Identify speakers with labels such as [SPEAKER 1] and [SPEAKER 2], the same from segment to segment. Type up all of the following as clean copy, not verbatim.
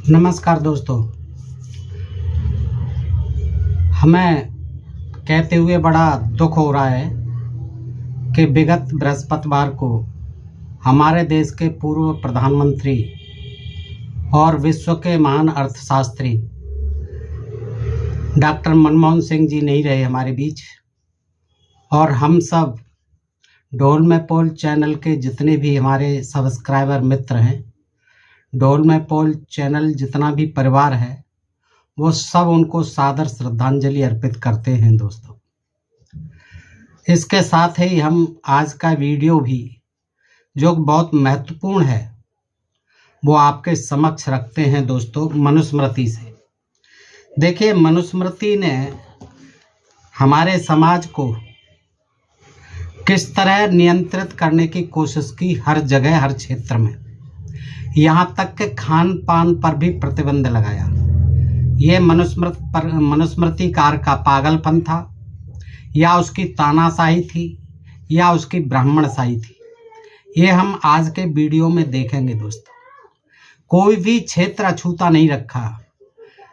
[SPEAKER 1] नमस्कार दोस्तों, हमें कहते हुए बड़ा दुख हो रहा है कि विगत बृहस्पतिवार को हमारे देश के पूर्व प्रधानमंत्री और विश्व के महान अर्थशास्त्री डॉक्टर मनमोहन सिंह जी नहीं रहे हमारे बीच। और हम सब ढोल में पोल चैनल के जितने भी हमारे सब्सक्राइबर मित्र हैं, ढोल में पोल चैनल जितना भी परिवार है, वो सब उनको सादर श्रद्धांजलि अर्पित करते हैं। दोस्तों, इसके साथ ही हम आज का वीडियो भी जो बहुत महत्वपूर्ण है वो आपके समक्ष रखते हैं। दोस्तों, मनुस्मृति से देखिए, मनुस्मृति ने हमारे समाज को किस तरह नियंत्रित करने की कोशिश की, हर जगह हर क्षेत्र में, यहाँ तक कि खान पान पर भी प्रतिबंध लगाया। ये मनुस्मृतिकार का पागलपन था, या उसकी तानाशाही थी, या उसकी ब्राह्मणशाही थी, ये हम आज के वीडियो में देखेंगे। दोस्तों, कोई भी क्षेत्र अछूता नहीं रखा,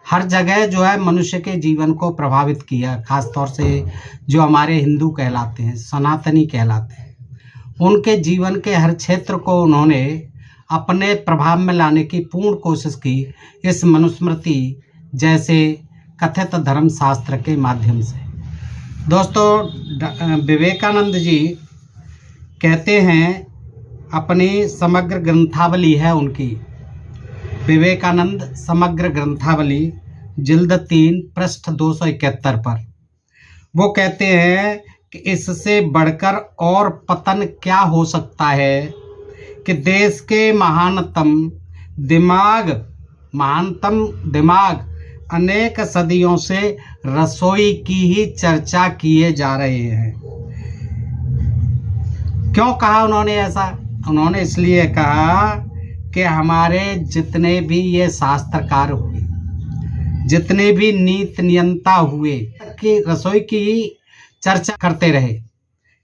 [SPEAKER 1] हर जगह जो है मनुष्य के जीवन को प्रभावित किया। खास तौर से जो हमारे हिंदू कहलाते हैं, सनातनी कहलाते हैं, उनके जीवन के हर क्षेत्र को उन्होंने अपने प्रभाव में लाने की पूर्ण कोशिश की, इस मनुस्मृति जैसे कथित धर्मशास्त्र के माध्यम से। दोस्तों, विवेकानंद जी कहते हैं, अपनी समग्र ग्रंथावली है उनकी, विवेकानंद समग्र ग्रंथावली जिल्द 3 पृष्ठ 271 पर वो कहते हैं कि इससे बढ़कर और पतन क्या हो सकता है कि देश के महानतम दिमाग अनेक सदियों से रसोई की ही चर्चा किए जा रहे हैं। क्यों कहा उन्होंने ऐसा? उन्होंने इसलिए कहा कि हमारे जितने भी ये शास्त्रकार हुए, जितने भी नीति नियंता हुए, कि रसोई की ही चर्चा करते रहे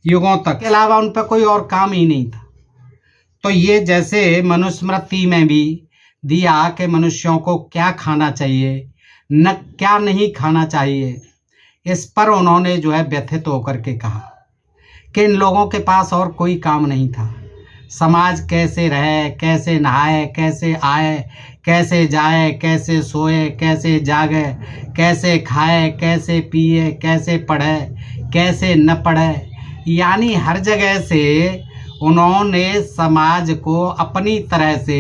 [SPEAKER 1] युगों तक, के अलावा उन पर कोई और काम ही नहीं था। तो ये जैसे मनुस्मृति में भी दिया कि मनुष्यों को क्या खाना चाहिए, न क्या नहीं खाना चाहिए, इस पर उन्होंने जो है व्यथित होकर के कहा कि इन लोगों के पास और कोई काम नहीं था। समाज कैसे रहे, कैसे नहाए, कैसे आए, कैसे जाए, कैसे सोए, कैसे जागे, कैसे खाए, कैसे पिए, कैसे पढ़े, कैसे न पढ़े, यानी हर जगह से उन्होंने समाज को अपनी तरह से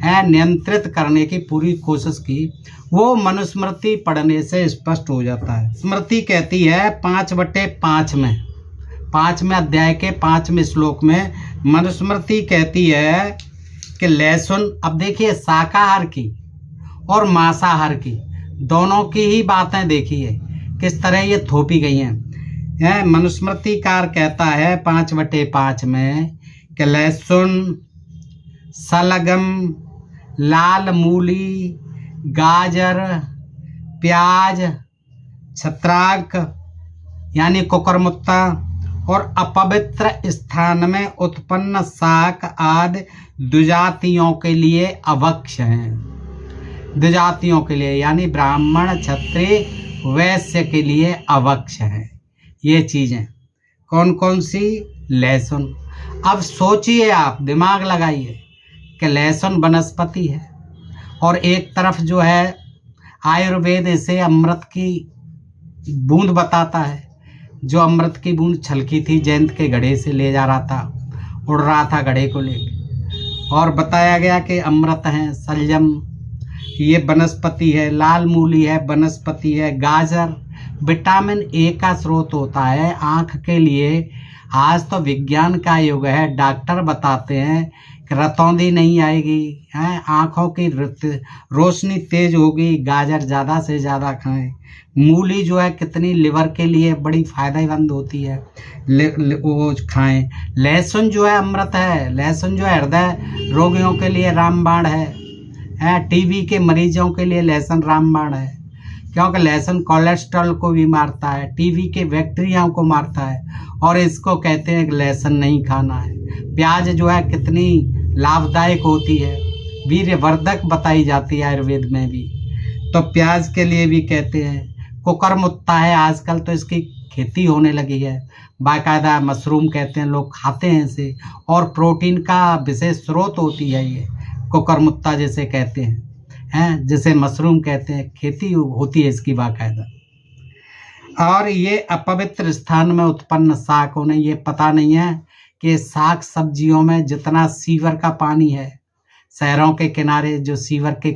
[SPEAKER 1] नियंत्रित करने की पूरी कोशिश की। वो मनुस्मृति पढ़ने से स्पष्ट हो जाता है। स्मृति कहती है 5/5 में, 5वें अध्याय के 5वें श्लोक में मनुस्मृति कहती है कि लहसुन, अब देखिए शाकाहार की और मांसाहार की दोनों की ही बातें देखिए किस तरह ये थोपी गई हैं। मनुस्मृतिकार कहता है 5/5 में कि लहसुन, सलगम, लाल मूली, गाजर, प्याज, छत्राक यानी कुकुरमुत्ता और अपवित्र स्थान में उत्पन्न शाक आदि द्विजातियों के लिए अवक्ष हैं। द्विजातियों के लिए यानी ब्राह्मण, क्षत्रिय, वैश्य के लिए अवक्ष है ये चीज़ें। कौन कौन सी? लहसुन। अब सोचिए, आप दिमाग लगाइए कि लहसुन वनस्पति है और एक तरफ जो है आयुर्वेद इसे अमृत की बूंद बताता है। जो अमृत की बूंद छलकी थी, जयंत के घड़े से ले जा रहा था, उड़ रहा था घड़े को लेकर, और बताया गया कि अमृत है। सलजम ये वनस्पति है, लाल मूली है वनस्पति है, गाजर विटामिन ए का स्रोत होता है आँख के लिए। आज तो विज्ञान का युग है, डॉक्टर बताते हैं कि रतौंधी नहीं आएगी, आँखों की रोशनी तेज होगी, गाजर ज़्यादा से ज़्यादा खाएं। मूली जो है कितनी लिवर के लिए बड़ी फ़ायदेमंद होती है, वो खाएं। लहसुन जो है अमृत है, लहसुन जो है हृदय रोगियों के लिए रामबाण है, टीबी के मरीजों के लिए लहसुन रामबाण है, क्योंकि लहसुन कोलेस्ट्रॉल को भी मारता है, टीबी के बैक्टीरियाओं को मारता है, और इसको कहते हैं कि लहसुन नहीं खाना है। प्याज जो है कितनी लाभदायक होती है, वीर्यवर्धक बताई जाती है आयुर्वेद में भी। तो प्याज के लिए भी कहते हैं। कुकरमुत्ता है, आजकल तो इसकी खेती होने लगी है, बाकायदा मशरूम कहते हैं, लोग खाते हैं इसे, और प्रोटीन का विशेष स्रोत होती है ये कुकरमुत्ता जिसे कहते हैं, जिसे मशरूम कहते हैं, खेती होती है इसकी बाकायदा। और ये अपवित्र स्थान में उत्पन्न शाक, उन्हें ये पता नहीं है कि शाक सब्जियों में जितना सीवर का पानी है, शहरों के किनारे जो सीवर के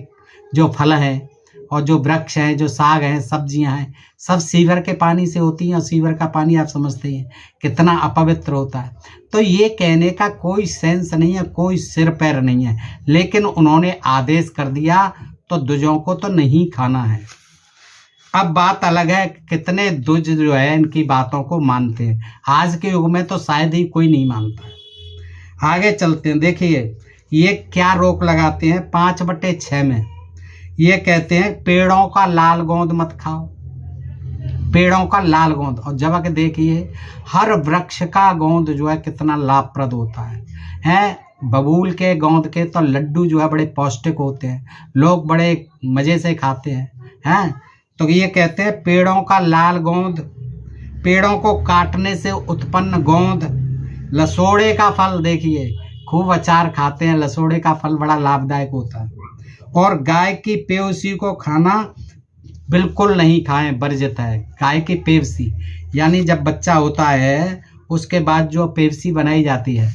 [SPEAKER 1] जो फल हैं और जो वृक्ष हैं, जो साग हैं, सब्जियां हैं, सब सीवर के पानी से होती हैं। और सीवर का पानी आप समझते हैं कितना अपवित्र होता है। तो ये कहने का कोई सेंस नहीं है, कोई सिर पैर नहीं है, लेकिन उन्होंने आदेश कर दिया तो दुजों को तो नहीं खाना है। अब बात अलग है कितने दुज जो है इनकी बातों को मानते हैं। आज के युग में तो शायद ही कोई नहीं मानता है। आगे चलते हैं। देखिए ये क्या रोक लगाते हैं 5/6 में। ये कहते हैं पेड़ों का लाल गोंद मत खाओ, पेड़ों का लाल गोंद। और जब के देखिए हर वृक्ष का गोंद जो है कितना लाभप्रद होता है। बबूल के गोंद के तो लड्डू जो है बड़े पौष्टिक होते हैं, लोग बड़े मज़े से खाते हैं। तो ये कहते हैं पेड़ों का लाल गोंद, पेड़ों को काटने से उत्पन्न गोंद, लसोड़े का फल, देखिए खूब अचार खाते हैं, लसोड़े का फल बड़ा लाभदायक होता है। और गाय की पेवसी को खाना बिल्कुल नहीं खाएं, वर्जित है। गाय की पेवसी यानी जब बच्चा होता है उसके बाद जो पेवसी बनाई जाती है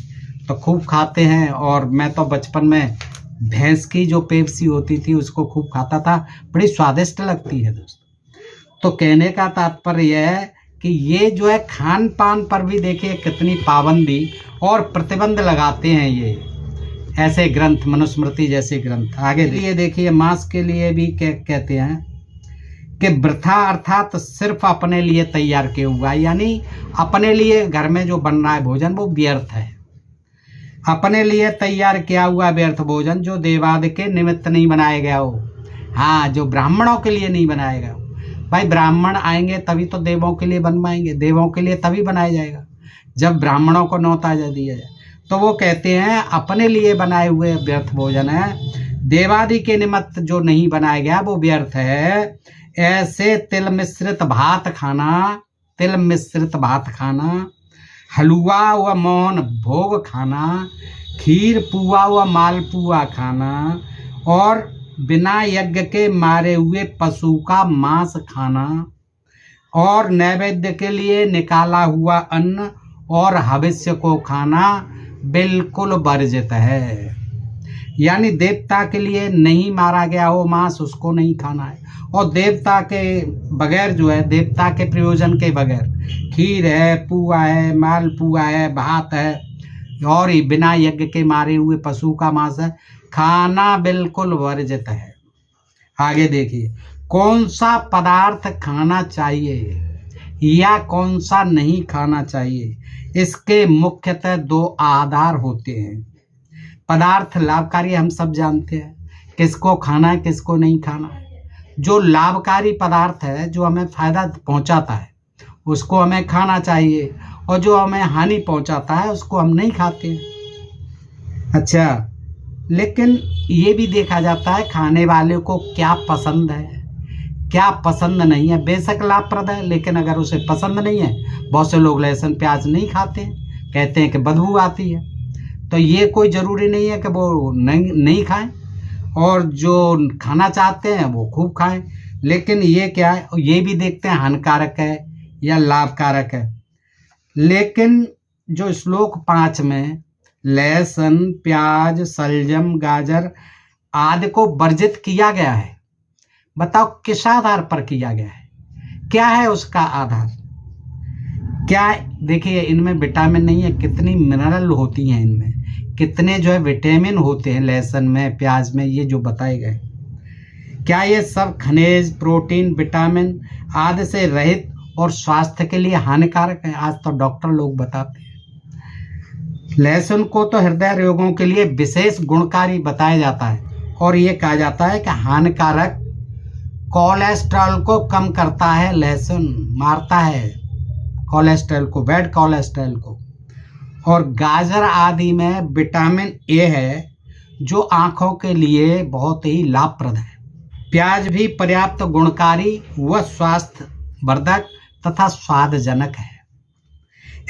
[SPEAKER 1] तो खूब खाते हैं। और मैं तो बचपन में भैंस की जो पेवसी होती थी उसको खूब खाता था, बड़ी स्वादिष्ट लगती है दोस्तों। तो कहने का तात्पर्य यह है कि ये जो है खान पान पर भी देखिए कितनी पाबंदी और प्रतिबंध लगाते हैं ये ऐसे ग्रंथ, मनुस्मृति जैसे ग्रंथ। आगे देखिए मांस के लिए भी कहते हैं कि वृथा अर्थात सिर्फ अपने लिए तैयार किया हुआ, यानी अपने लिए घर में जो बन रहा है भोजन वो व्यर्थ है। अपने लिए तैयार किया हुआ व्यर्थ भोजन जो देवादि के निमित्त नहीं बनाया गया हो। हाँ, जो ब्राह्मणों के लिए नहीं बनाया गया हो। भाई ब्राह्मण आएंगे तभी तो देवों के लिए बनवाएंगे, देवों के लिए तभी बनाया जाएगा जब ब्राह्मणों को न्योता दिया जाए। तो वो कहते हैं अपने लिए बनाए हुए व्यर्थ भोजन है, देवादि के निमित्त जो नहीं बनाया गया वो व्यर्थ है। ऐसे तिल मिश्रित भात खाना, तिल मिश्रित भात खाना, हलवा व मोहन भोग खाना, खीर पुआ व मालपुआ खाना, और बिना यज्ञ के मारे हुए पशु का मांस खाना, और नैवेद्य के लिए निकाला हुआ अन्न और हविष्य को खाना बिल्कुल वर्जित है। यानी देवता के लिए नहीं मारा गया हो मांस, उसको नहीं खाना है। और देवता के बगैर जो है, देवता के प्रयोजन के बगैर खीर है, पुआ है, मालपुआ है, भात है, और बिना यज्ञ के मारे हुए पशु का मांस है, खाना बिल्कुल वर्जित है। आगे देखिए कौन सा पदार्थ खाना चाहिए या कौन सा नहीं खाना चाहिए, इसके मुख्यतः 2 आधार होते हैं। पदार्थ लाभकारी हम सब जानते हैं, किसको खाना है किसको नहीं खाना है। जो लाभकारी पदार्थ है, जो हमें फायदा पहुंचाता है, उसको हमें खाना चाहिए, और जो हमें हानि पहुंचाता है उसको हम नहीं खाते हैं। अच्छा, लेकिन ये भी देखा जाता है खाने वाले को क्या पसंद है क्या पसंद नहीं है। बेशक लाभप्रद है, लेकिन अगर उसे पसंद नहीं है, बहुत से लोग लहसुन प्याज नहीं खाते हैं, कहते हैं कि बदबू आती है। तो ये कोई ज़रूरी नहीं है कि वो नहीं खाएं, और जो खाना चाहते हैं वो खूब खाएं। लेकिन ये क्या है, ये भी देखते हैं हानिकारक है या लाभकारक है। लेकिन जो श्लोक 5 में लहसुन प्याज सलजम गाजर आदि को वर्जित किया गया है, बताओ किस आधार पर किया गया है, क्या है उसका आधार, क्या देखिए इनमें विटामिन नहीं है, कितनी मिनरल होती हैं इनमें, कितने जो है विटामिन होते हैं लहसुन में प्याज में, ये जो बताए गए। क्या ये सब खनिज प्रोटीन विटामिन आदि से रहित और स्वास्थ्य के लिए हानिकारक है? आज तो डॉक्टर लोग बताते हैं। लहसुन को तो हृदय रोगों के लिए विशेष गुणकारी बताया जाता है, और ये कहा जाता है कि हानिकारक कोलेस्ट्रॉल को कम करता है लहसुन, मारता है कोलेस्ट्रॉल को, बैड कोलेस्ट्रॉल को। और गाजर आदि में विटामिन ए है जो आँखों के लिए बहुत ही लाभप्रद है। प्याज भी पर्याप्त गुणकारी व स्वास्थ्यवर्धक तथा स्वादजनक है।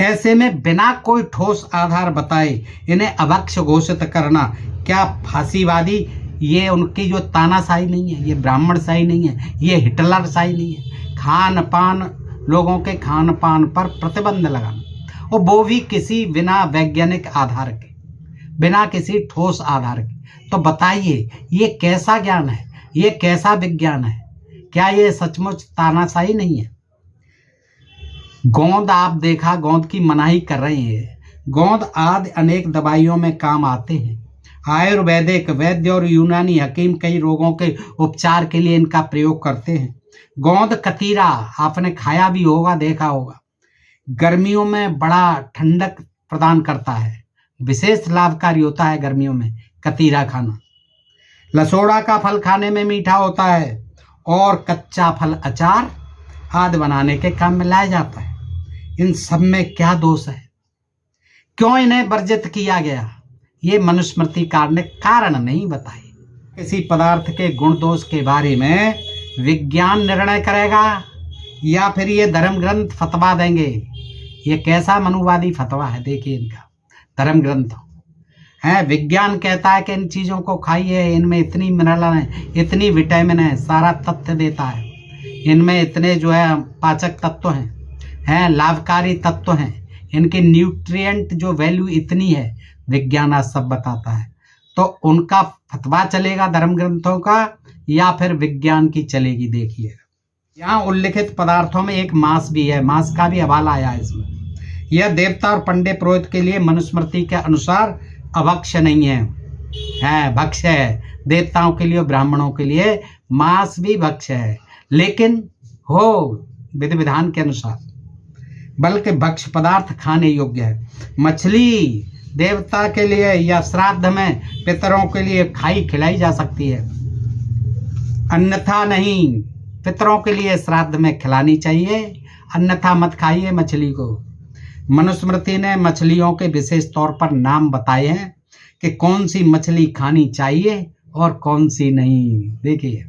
[SPEAKER 1] ऐसे में बिना कोई ठोस आधार बताए इन्हें अभक्ष्य घोषित करना क्या फांसीवादी, ये उनकी जो तानाशाही नहीं है, ये ब्राह्मणशाही नहीं है, ये हिटलरशाही नहीं है। खान पान, लोगों के खान पान पर प्रतिबंध लगाना, और वो भी किसी बिना वैज्ञानिक आधार के, बिना किसी ठोस आधार के। तो बताइए ये कैसा ज्ञान है, ये कैसा विज्ञान है? क्या ये सचमुच तानाशाही नहीं है? गोंद, आप देखा, गोंद की मनाही कर रहे हैं। गोंद आदि अनेक दवाइयों में काम आते हैं। आयुर्वेदिक वैद्य और यूनानी हकीम कई रोगों के उपचार के लिए इनका प्रयोग करते हैं। गोंद कतीरा आपने खाया भी होगा, देखा होगा। गर्मियों में बड़ा ठंडक प्रदान करता है, विशेष लाभकारी होता है गर्मियों में कतीरा खाना। लसोड़ा का फल खाने में मीठा होता है और कच्चा फल अचार आदि बनाने के काम में लाया जाता है। इन सब में क्या दोष है? क्यों इन्हें वर्जित किया गया? ये मनुस्मृतिकार ने कारण नहीं बताए। किसी पदार्थ के गुण दोष के बारे में विज्ञान निर्णय करेगा या फिर ये धर्म ग्रंथ फतवा देंगे? ये कैसा मनुवादी फतवा है, देखिए इनका धर्म ग्रंथ है। विज्ञान कहता है कि इन चीज़ों को खाइए, इनमें इतनी मिनरल है, इतनी विटामिन है, सारा तथ्य देता है। इनमें इतने जो है पाचक तत्व हैं, लाभकारी तत्व हैं, इनके न्यूट्रिएंट जो वैल्यू इतनी है, विज्ञान आज सब बताता है। तो उनका फतवा चलेगा धर्म ग्रंथों का या फिर विज्ञान की चलेगी? देखिएगा यहाँ उल्लिखित पदार्थों में एक मांस भी है, मांस का भी हवाला आया है इसमें। यह देवता और पंडित पुरोहित के लिए मनुस्मृति के अनुसार अभक्ष्य नहीं है, भक्ष्य है। देवताओं के लिए, ब्राह्मणों के लिए मांस भी भक्ष्य है, लेकिन हो विधि विधान के अनुसार, बल्कि भक्ष्य पदार्थ खाने योग्य है। मछली देवता के लिए या श्राद्ध में पितरों के लिए खिलाई जा सकती है, अन्यथा नहीं। पितरों के लिए श्राद्ध में खिलानी चाहिए, अन्यथा मत खाइए मछली को। मनुस्मृति ने मछलियों के विशेष तौर पर नाम बताए हैं कि कौन सी मछली खानी चाहिए और कौन सी नहीं। देखिए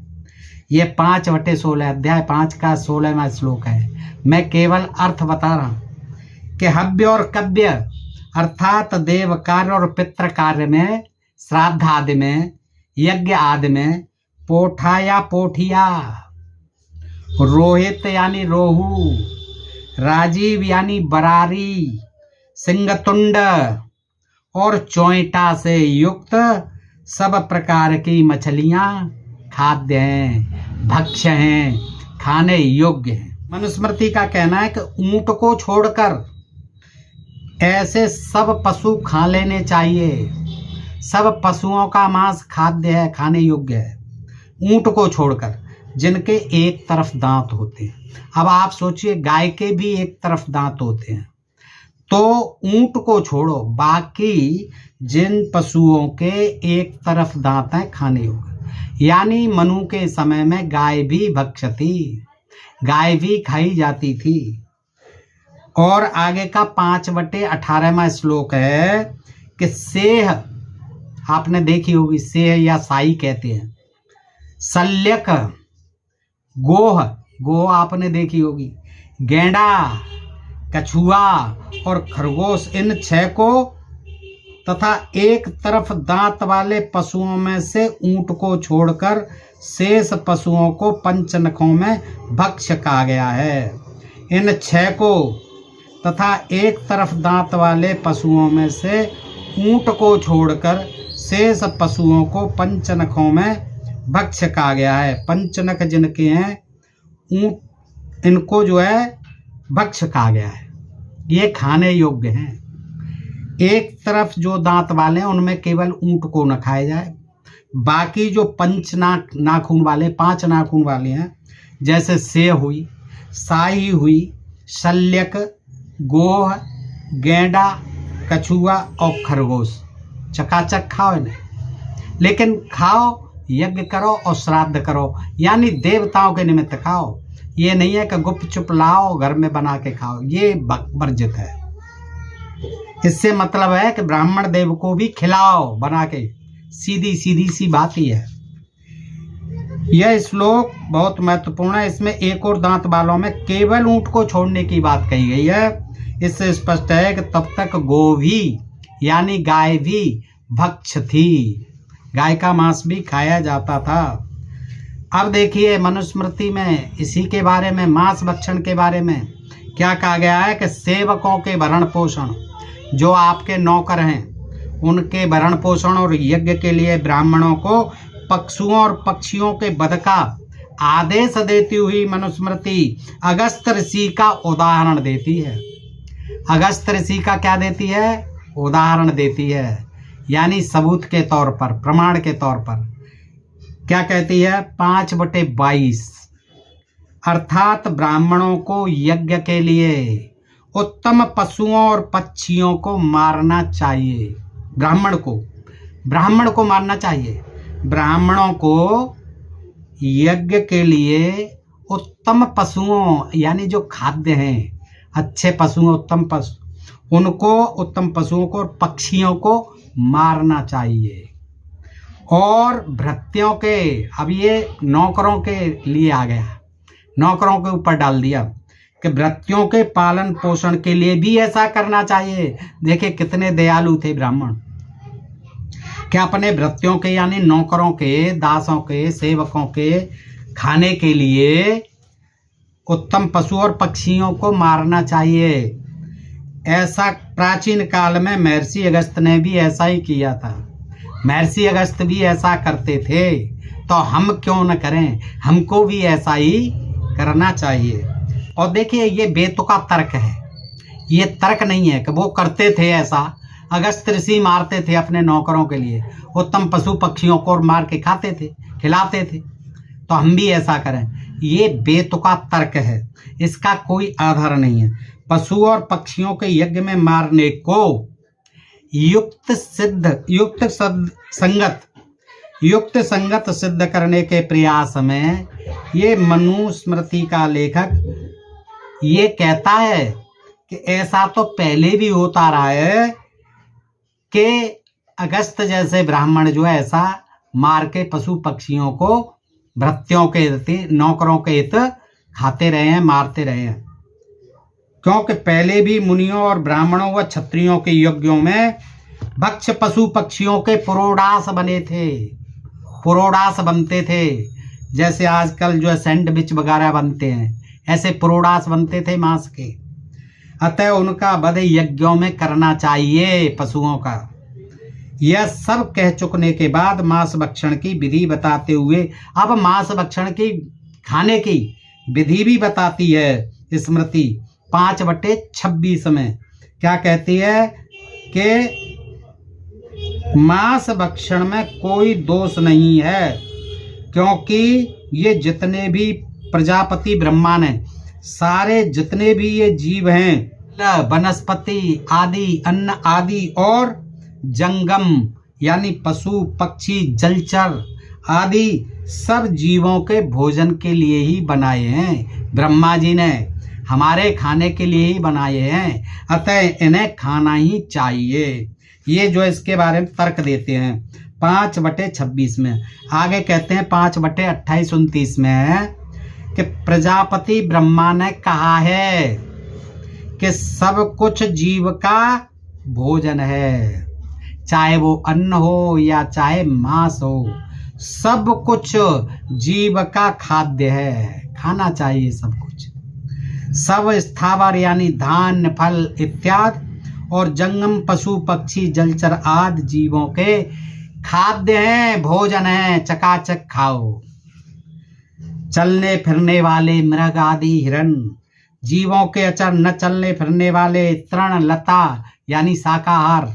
[SPEAKER 1] ये 5/16 अध्याय 5 का 16वां श्लोक है। मैं केवल अर्थ बता रहा हूँ कि हव्य और कव्य अर्थात देव कार्य और पितृ कार्य में, श्राद्ध आदि में, यज्ञ आदि में पोठा या पोठिया, रोहित यानी रोहू, राजीव यानी बरारी, सिंगतुंड और चोइटा से युक्त सब प्रकार की मछलियां खाद्य हैं, भक्ष्य हैं, खाने योग्य हैं। मनुस्मृति का कहना है कि ऊंट को छोड़कर ऐसे सब पशु खा लेने चाहिए। सब पशुओं का मांस खाद्य है, खाने योग्य है, ऊंट को छोड़कर, जिनके एक तरफ दांत होते हैं। अब आप सोचिए गाय के भी एक तरफ दांत होते हैं, तो ऊंट को छोड़ो, बाकी जिन पशुओं के एक तरफ दांत हैं खाने योग्य। यानी मनु के समय में गाय भी भक्ष्य थी, गाय भी खाई जाती थी। और आगे का 5/18वां श्लोक है कि सेह, आपने देखी होगी, सेह या साई कहते हैं, शल्यक, गोह, गोह आपने देखी होगी, गेंडा, कछुआ और खरगोश, इन 6 को तथा एक तरफ दांत वाले पशुओं में से ऊंट को छोड़कर शेष पशुओं को पंचनखों में भक्ष्य कहा गया है। इन 6 को तथा एक तरफ दांत वाले पशुओं में से ऊंट को छोड़कर शेष पशुओं को पंचनखों में भक्ष्य कहा गया है। पंचनख जिनके हैं ऊंट, इनको जो है भक्ष्य कहा गया है, ये खाने योग्य हैं। एक तरफ जो दांत वाले हैं उनमें केवल ऊंट को न खाया जाए, बाकी जो नाखून वाले, 5 नाखून वाले हैं, जैसे सेह हुई, साई हुई, शल्यक, गोह, गेंडा, कछुआ और खरगोश, चकाचक खाओ इन्हें, लेकिन खाओ, यज्ञ करो और श्राद्ध करो, यानी देवताओं के निमित्त खाओ। ये नहीं है कि गुप्त चुप लाओ घर में बना के खाओ, ये वर्जित है। इससे मतलब है कि ब्राह्मण देव को भी खिलाओ बना के, सीधी सीधी सी बात ही है। यह श्लोक बहुत महत्वपूर्ण है। इसमें एक और दांत वालों में केवल ऊंट को छोड़ने की बात कही गई है। इससे स्पष्ट है कि तब तक गो भी यानी गाय भी भक्ष थी, गाय का मांस भी खाया जाता था। अब देखिए मनुस्मृति में इसी के बारे में, मांस भक्षण के बारे में क्या कहा गया है कि सेवकों के भरण पोषण, जो आपके नौकर हैं उनके भरण पोषण और यज्ञ के लिए ब्राह्मणों को पशुओं और पक्षियों के वध का आदेश देती हुई मनुस्मृति अगस्त्य ऋषि का उदाहरण देती है। अगस्त्य ऋषि का क्या देती है? उदाहरण देती है, यानी सबूत के तौर पर, प्रमाण के तौर पर। क्या कहती है? 5/22 अर्थात ब्राह्मणों को यज्ञ के लिए उत्तम पशुओं और पक्षियों को मारना चाहिए। ब्राह्मण को मारना चाहिए। ब्राह्मणों को यज्ञ के लिए उत्तम पशुओं यानी जो खाद्य हैं, अच्छे पशु, उत्तम पशु, उनको, उत्तम पशुओं को और पक्षियों को मारना चाहिए। और भृत्यों के, अब ये नौकरों के लिए आ गया, नौकरों के ऊपर डाल दिया कि भृत्यों के पालन पोषण के लिए भी ऐसा करना चाहिए। देखिए कितने दयालु थे ब्राह्मण, कि अपने भृत्यों के यानी नौकरों के, दासों के, सेवकों के खाने के लिए उत्तम पशु और पक्षियों को मारना चाहिए। ऐसा प्राचीन काल में महर्षि अगस्त्य ने भी ऐसा ही किया था। महर्षि अगस्त्य भी ऐसा करते थे, तो हम क्यों न करें? हमको भी ऐसा ही करना चाहिए। और देखिए ये बेतुका तर्क है, ये तर्क नहीं है कि वो करते थे ऐसा। अगस्त्य ऋषि मारते थे अपने नौकरों के लिए, उत्तम पशु पक्षियों को मार के खाते थे, खिलाते थे, तो हम भी ऐसा करें। ये बेतुका तर्क है, इसका कोई आधार नहीं है। पशु और पक्षियों के यज्ञ में मारने को युक्त संगत सिद्ध करने के प्रयास में ये मनुस्मृति का लेखक ये कहता है कि ऐसा तो पहले भी होता रहा है कि अगस्त्य जैसे ब्राह्मण जो है ऐसा मार के पशु पक्षियों को भृत्यों के हित, नौकरों के हित खाते रहे हैं, मारते रहे हैं। क्योंकि पहले भी मुनियों और ब्राह्मणों व क्षत्रियों के यज्ञों में भक्ष पशु पक्षियों के पुरोडास बने थे, पुरोडास बनते थे। जैसे आजकल जो है सैंडविच वगैरह बनते हैं, ऐसे पुरोडास बनते थे मांस के। अतः उनका वध यज्ञों में करना चाहिए पशुओं का। यह सब कह चुकने के बाद मांस भक्षण की विधि बताते हुए अब मांस भक्षण की खाने की विधि भी बताती है स्मृति 5/26 में। क्या कहती है कि मांस भक्षण में कोई दोष नहीं है, क्योंकि ये जितने भी प्रजापति ब्रह्मांड हैं, सारे जितने भी ये जीव हैं, वनस्पति आदि, अन्न आदि और जंगम यानी पशु पक्षी जलचर आदि सब जीवों के भोजन के लिए ही बनाए हैं। ब्रह्मा जी ने हमारे खाने के लिए ही बनाए हैं, अतः इन्हें खाना ही चाहिए। ये जो इसके बारे में तर्क देते हैं 5/26 में। आगे कहते हैं 5/28-29 में कि प्रजापति ब्रह्मा ने कहा है कि सब कुछ जीव का भोजन है, चाहे वो अन्न हो या चाहे मांस हो, सब कुछ जीव का खाद्य है, खाना चाहिए सब कुछ। सब स्थावर यानी धान्य फल इत्यादि और जंगम पशु पक्षी जलचर आदि जीवों के खाद्य हैं, भोजन है, चकाचक खाओ। चलने फिरने वाले मृग आदि हिरण, जीवों के अचर न चलने फिरने वाले तृण लता यानी शाकाहार,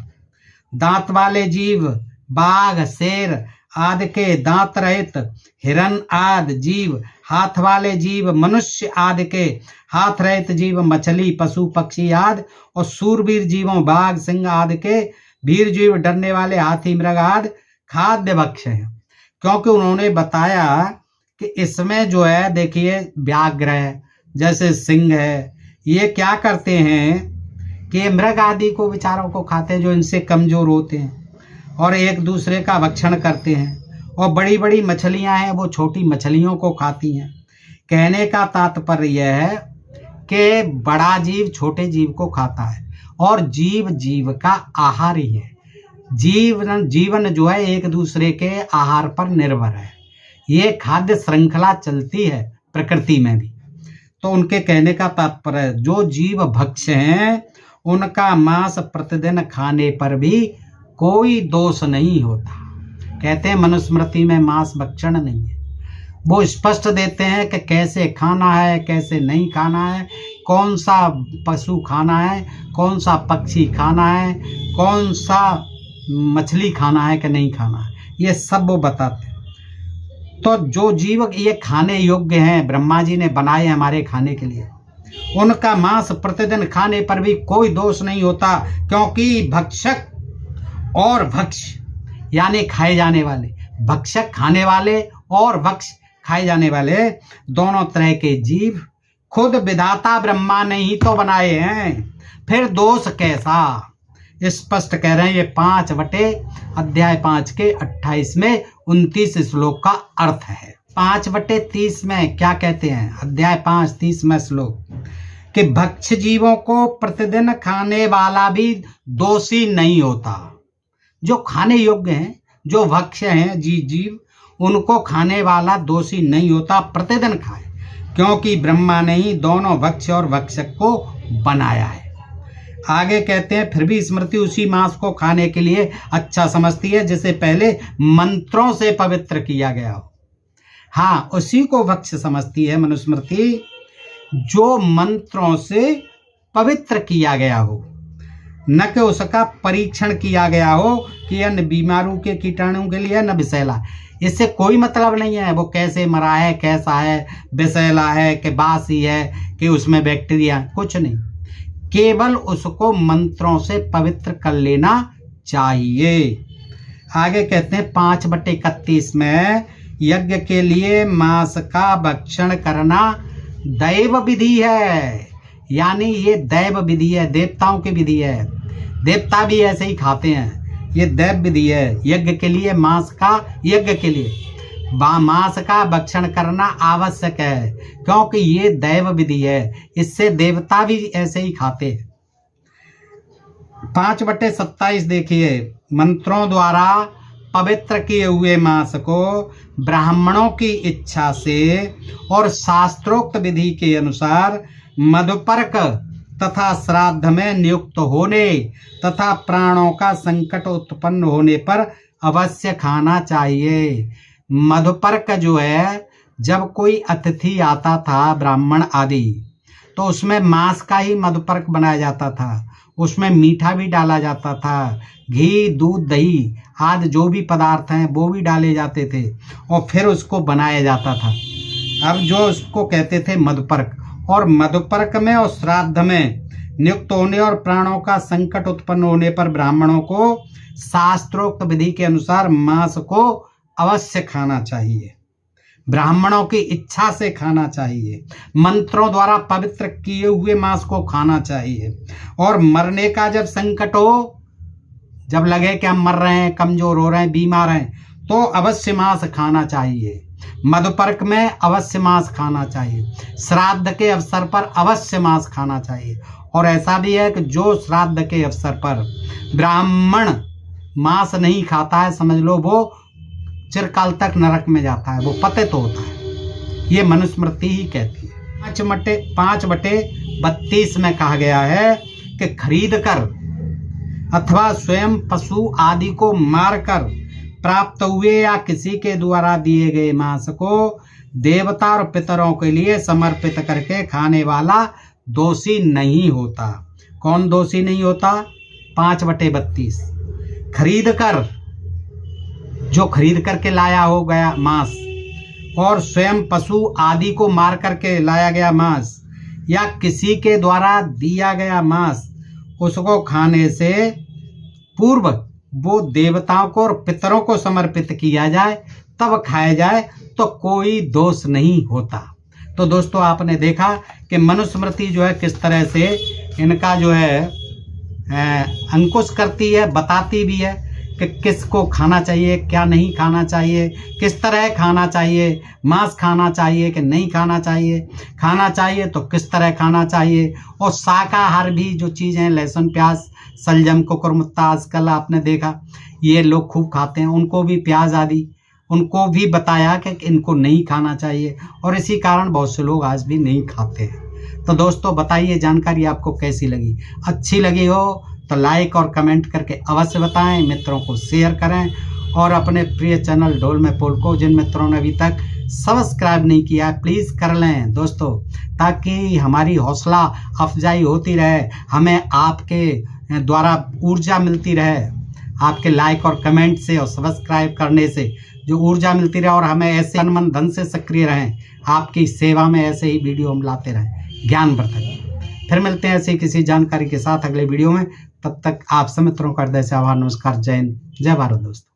[SPEAKER 1] दांत वाले जीव बाघ शेर आदि के दांत रहित हिरण आदि जीव, हाथ वाले जीव मनुष्य आदि के हाथ रहित जीव, मछली पशु पक्षी आदि और शूरवीर जीवों बाघ सिंह आदि के वीर जीव, डरने वाले हाथी मृग आदि खाद्य भक्ष हैं। क्योंकि उन्होंने बताया कि इसमें जो है देखिए व्याघ्र है, जैसे सिंह है, ये क्या करते हैं कि मृग आदि को बेचारों को खाते हैं जो इनसे कमजोर होते हैं, और एक दूसरे का भक्षण करते हैं। और बड़ी बड़ी मछलियां हैं वो छोटी मछलियों को खाती हैं। कहने का तात्पर्य यह है कि बड़ा जीव छोटे जीव को खाता है और जीव जीव का आहार ही है। जीवन जो है एक दूसरे के आहार पर निर्भर है। ये खाद्य श्रृंखला चलती है प्रकृति में भी। तो उनके कहने का तात्पर्य जो जीव भक्ष्य हैं उनका मांस प्रतिदिन खाने पर भी कोई दोष नहीं होता। कहते हैं मनुस्मृति में मांस भक्षण नहीं है। वो स्पष्ट देते हैं कि कैसे खाना है, कैसे नहीं खाना है, कौन सा पशु खाना है, कौन सा पक्षी खाना है, कौन सा मछली खाना है कि नहीं खाना है, ये सब वो बताते हैं। तो जो जीव ये खाने योग्य हैं, ब्रह्मा जी ने बनाए हमारे खाने के लिए, उनका मांस प्रतिदिन खाने पर भी कोई दोष नहीं होता, क्योंकि भक्षक और भक्ष यानी खाए जाने वाले, भक्षक खाने वाले और भक्ष खाए जाने वाले दोनों तरह के जीव खुद विधाता ब्रह्मा ने ही तो बनाए हैं, फिर दोष कैसा। स्पष्ट कह रहे हैं। ये 5 अध्याय 5 के 28 में 29 श्लोक का अर्थ है। 5/30 में क्या कहते हैं, अध्याय 5 30 श्लोक, कि भक्ष जीवों को प्रतिदिन खाने वाला भी दोषी नहीं होता। जो खाने योग्य हैं, जो भक्ष्य हैं जीव, उनको खाने वाला दोषी नहीं होता, प्रतिदिन खाए, क्योंकि ब्रह्मा ने ही दोनों भक्ष्य और भक्षक को बनाया है। आगे कहते हैं फिर भी स्मृति उसी मांस को खाने के लिए अच्छा समझती है जिसे पहले मंत्रों से पवित्र किया गया हो। हाँ, उसी को भक्ष्य समझती है मनुस्मृति जो मंत्रों से पवित्र किया गया हो, न कि उसका परीक्षण किया गया हो कि अन्य बीमारों के कीटाणु के लिए न विषैला। इससे कोई मतलब नहीं है वो कैसे मरा है, कैसा है, विषैला है कि बासी है कि उसमें बैक्टीरिया, कुछ नहीं। केवल उसको मंत्रों से पवित्र कर लेना चाहिए। आगे कहते हैं 5/31 में, यज्ञ के लिए मांस का भक्षण करना दैव विधि है, यानी ये दैव विधि है, देवताओं की विधि है। देवता भी ऐसे ही खाते हैं, ये दैव विधि है। यज्ञ के लिए मांस का, यज्ञ के लिए मांस का भक्षण करना आवश्यक है, क्योंकि ये दैव विधि है, इससे देवता भी ऐसे ही खाते हैं। 5/27 देखिए, मंत्रों द्वारा पवित्र किए हुए मांस को ब्राह्मणों की इच्छा से और शास्त्रोक्त विधि के अनुसार मधुपर्क तथा श्राद्ध में नियुक्त होने तथा प्राणों का संकट उत्पन्न होने पर अवश्य खाना चाहिए। मधुपर्क जो है, जब कोई अतिथि आता था ब्राह्मण आदि, तो उसमें मांस का ही मधुपर्क बनाया जाता था। उसमें मीठा भी डाला जाता था, घी, दूध, दही आदि जो भी पदार्थ हैं वो भी डाले जाते थे और फिर उसको बनाया जाता था। अब जो उसको कहते थे मधुपर्क, और मधुपर्क में और श्राद्ध में नियुक्त होने और प्राणों का संकट उत्पन्न होने पर ब्राह्मणों को शास्त्रोक्त विधि के अनुसार मांस को अवश्य खाना चाहिए। ब्राह्मणों की इच्छा से खाना चाहिए, मंत्रों द्वारा पवित्र किए हुए मांस को खाना चाहिए। और मरने का जब संकट हो, जब लगे कि हम मर रहे हैं, कमजोर हो रहे हैं, बीमार हैं, तो अवश्य मांस खाना चाहिए। मधुपर्क में अवश्य मांस खाना चाहिए। श्राद्ध के अवसर पर अवश्य मांस खाना चाहिए। और ऐसा भी है कि जो श्राद्ध के अवसर पर ब्राह्मण मांस नहीं खाता है, समझ लो वो चिरकाल तक नरक में जाता है, वो पतित होता है। ये मनुस्मृति ही कहती है। 5/32 में कहा गया है कि खरीद कर अथवा स्वयं पशु आदि को मारकर प्राप्त हुए या किसी के द्वारा दिए गए मांस को देवता और पितरों के लिए समर्पित करके खाने वाला दोषी नहीं होता। कौन दोषी नहीं होता? 5/32। खरीद कर, जो खरीद करके लाया हो गया मांस, और स्वयं पशु आदि को मार करके लाया गया मांस, या किसी के द्वारा दिया गया मांस, उसको खाने से पूर्व वो देवताओं को और पितरों को समर्पित किया जाए, तब खाया जाए, तो कोई दोष नहीं होता। तो दोस्तों, आपने देखा कि मनुस्मृति जो है किस तरह से इनका जो है अंकुश करती है, बताती भी है कि किसको खाना चाहिए, क्या नहीं खाना चाहिए, किस तरह खाना चाहिए, मांस खाना चाहिए कि नहीं खाना चाहिए, खाना चाहिए तो किस तरह खाना चाहिए। और शाकाहार भी जो चीज़ें लहसुन प्याज शलजम कुकुरमुत्ता आजकल आपने देखा ये लोग खूब खाते हैं, उनको भी प्याज आदि उनको भी बताया कि इनको नहीं खाना चाहिए और इसी कारण बहुत से लोग आज भी नहीं खाते हैं। तो दोस्तों बताइए जानकारी आपको कैसी लगी, अच्छी लगी हो तो लाइक और कमेंट करके अवश्य बताएं, मित्रों को शेयर करें और अपने प्रिय चैनल ढोल में पोल को जिन मित्रों ने अभी तक सब्सक्राइब नहीं किया है प्लीज़ कर लें दोस्तों, ताकि हमारी हौसला अफजाई होती रहे, हमें आपके द्वारा ऊर्जा मिलती रहे, आपके लाइक और कमेंट से और सब्सक्राइब करने से जो ऊर्जा मिलती रहे और हमें ऐसे तन मन धन से सक्रिय रहें, आपकी सेवा में ऐसे ही वीडियो हम लाते रहें ज्ञानवर्धक। फिर मिलते हैं ऐसी किसी जानकारी के साथ अगले वीडियो में, तब तक आप सब मित्रों का हृदय से आभार, नमस्कार, जय हिंद, जय भारत दोस्तों।